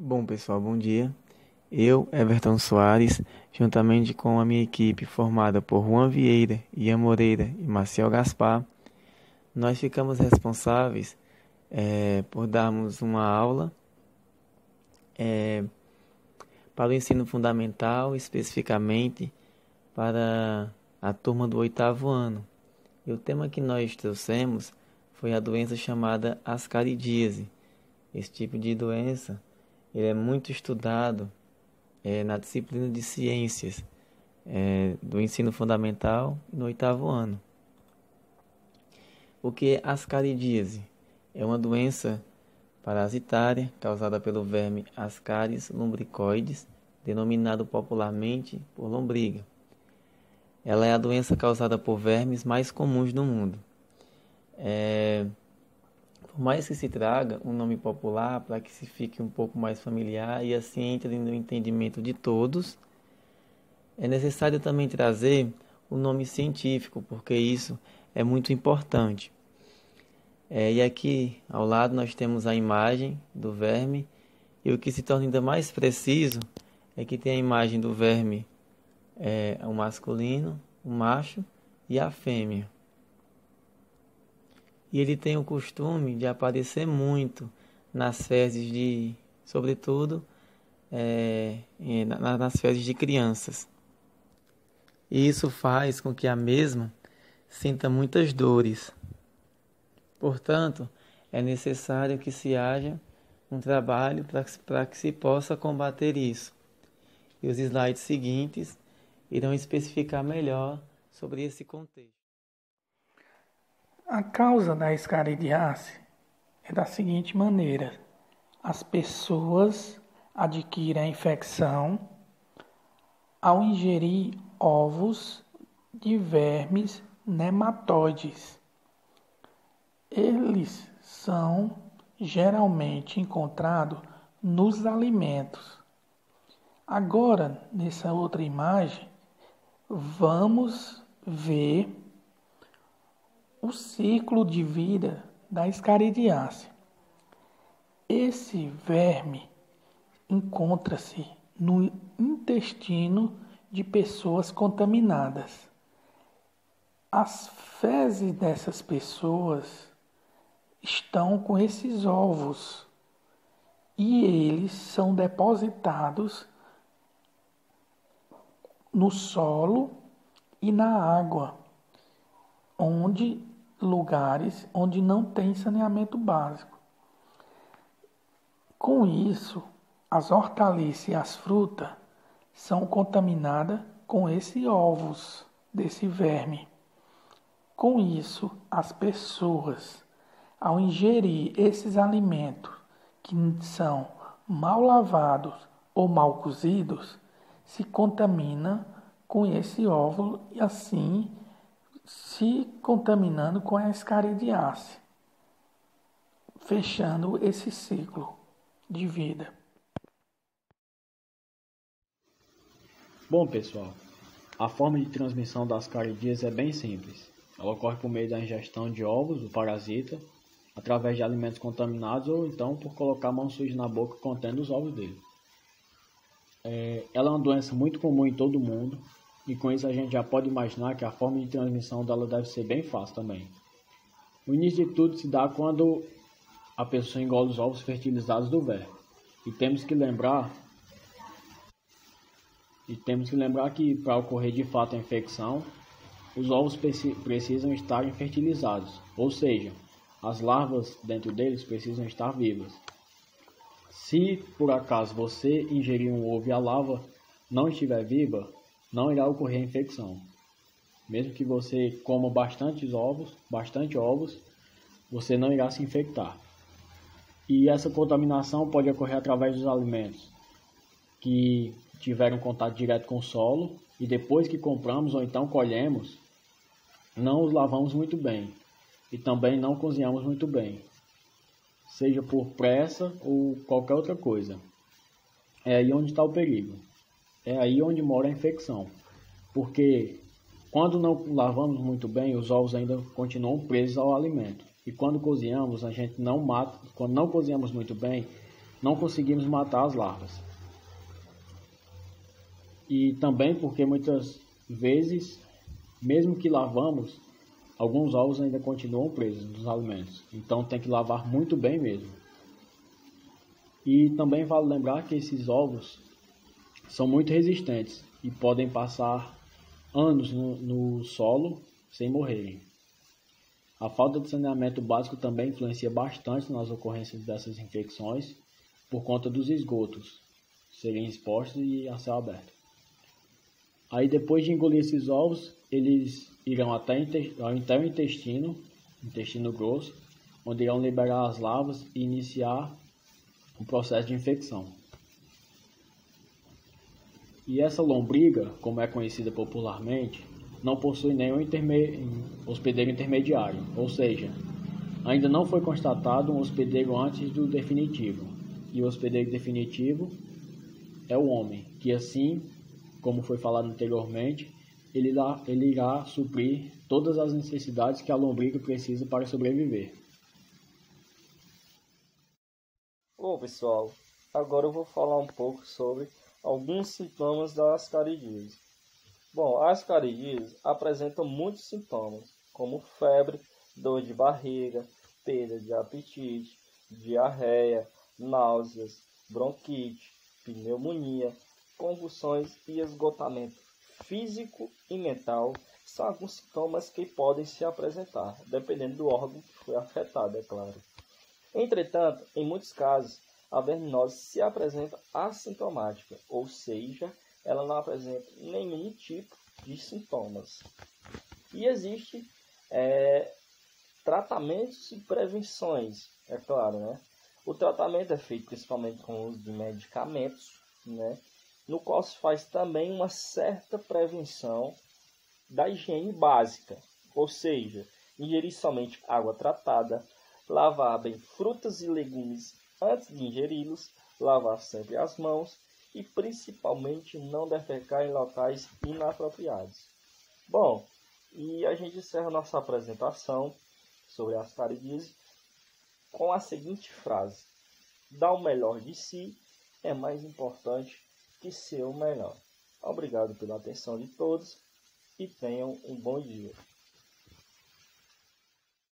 Bom, pessoal, bom dia. Eu, Everton Soares, juntamente com a minha equipe formada por Juan Vieira, Ian Moreira e Maciel Gaspar, nós ficamos responsáveis por darmos uma aula para o ensino fundamental, especificamente para a turma do oitavo ano. E o tema que nós trouxemos foi a doença chamada ascaridíase. Esse tipo de doença ele é muito estudado na disciplina de ciências do ensino fundamental no oitavo ano. O que é ascaridíase? É uma doença parasitária causada pelo verme Ascaris lumbricoides, denominado popularmente por lombriga. Ela é a doença causada por vermes mais comuns no mundo. Por mais que se traga um nome popular para que se fique um pouco mais familiar e assim entre no entendimento de todos, é necessário também trazer o nome científico, porque isso é muito importante. E aqui ao lado nós temos a imagem do verme, e o que se torna ainda mais preciso é que tem a imagem do verme, o masculino, o macho e a fêmea. E ele tem o costume de aparecer muito nas fezes sobretudo, nas fezes de crianças. E isso faz com que a mesma sinta muitas dores. Portanto, é necessário que se haja um trabalho para que se possa combater isso. E os slides seguintes irão especificar melhor sobre esse contexto. A causa da escaridíase é da seguinte maneira: as pessoas adquirem a infecção ao ingerir ovos de vermes nematóides. Eles são geralmente encontrados nos alimentos. Agora, nessa outra imagem, vamos ver o ciclo de vida da escaridíase. Esse verme encontra-se no intestino de pessoas contaminadas. As fezes dessas pessoas estão com esses ovos e eles são depositados no solo e na água, lugares onde não tem saneamento básico. Com isso, as hortaliças e as frutas são contaminadas com esses ovos desse verme. Com isso, as pessoas, ao ingerir esses alimentos que são mal lavados ou mal cozidos, se contaminam com esse óvulo e assim se contaminando com a escaridíase, fechando esse ciclo de vida. Bom, pessoal, a forma de transmissão das ascaridíase é bem simples. Ela ocorre por meio da ingestão de ovos do parasita, através de alimentos contaminados ou então por colocar a mão suja na boca contendo os ovos dele. Ela é uma doença muito comum em todo mundo e com isso a gente já pode imaginar que a forma de transmissão dela deve ser bem fácil também. O início de tudo se dá quando a pessoa engole os ovos fertilizados do verme. E temos que lembrar que para ocorrer de fato a infecção, os ovos precisam estar fertilizados, ou seja, as larvas dentro deles precisam estar vivas. Se por acaso você ingerir um ovo e a larva não estiver viva, não irá ocorrer a infecção. Mesmo que você coma bastante ovos, você não irá se infectar. E essa contaminação pode ocorrer através dos alimentos que tiveram contato direto com o solo e depois que compramos ou então colhemos, não os lavamos muito bem e também não cozinhamos muito bem, seja por pressa ou qualquer outra coisa. É aí onde está o perigo. É aí onde mora a infecção, porque quando não lavamos muito bem, os ovos ainda continuam presos ao alimento. E quando cozinhamos, quando não cozinhamos muito bem, não conseguimos matar as larvas. E também porque muitas vezes, mesmo que lavamos, alguns ovos ainda continuam presos nos alimentos. Então tem que lavar muito bem mesmo. E também vale lembrar que esses ovos são muito resistentes e podem passar anos no solo sem morrerem. A falta de saneamento básico também influencia bastante nas ocorrências dessas infecções por conta dos esgotos serem expostos e a céu aberto. Aí depois de engolir esses ovos, eles irão até o intestino grosso, onde irão liberar as larvas e iniciar o processo de infecção. E essa lombriga, como é conhecida popularmente, não possui nenhum hospedeiro intermediário, ou seja, ainda não foi constatado um hospedeiro antes do definitivo. E o hospedeiro definitivo é o homem, que assim, como foi falado anteriormente, ele irá suprir todas as necessidades que a lombriga precisa para sobreviver. Bom, pessoal, agora eu vou falar um pouco sobre alguns sintomas da ascaridíase. Bom, a ascaridíase apresenta muitos sintomas, como febre, dor de barriga, perda de apetite, diarreia, náuseas, bronquite, pneumonia, convulsões e esgotamento físico e mental. São alguns sintomas que podem se apresentar, dependendo do órgão que foi afetado, é claro. Entretanto, em muitos casos, a verminose se apresenta assintomática, ou seja, ela não apresenta nenhum tipo de sintomas. E existe tratamentos e prevenções, é claro, né? O tratamento é feito principalmente com o uso de medicamentos, né? No qual se faz também uma certa prevenção da higiene básica, ou seja, ingerir somente água tratada, lavar bem frutas e legumes antes de ingeri-los, lavar sempre as mãos e principalmente não defecar em locais inapropriados. Bom, e a gente encerra nossa apresentação sobre a ascaridíase com a seguinte frase: dar o melhor de si é mais importante que ser o melhor. Obrigado pela atenção de todos e tenham um bom dia.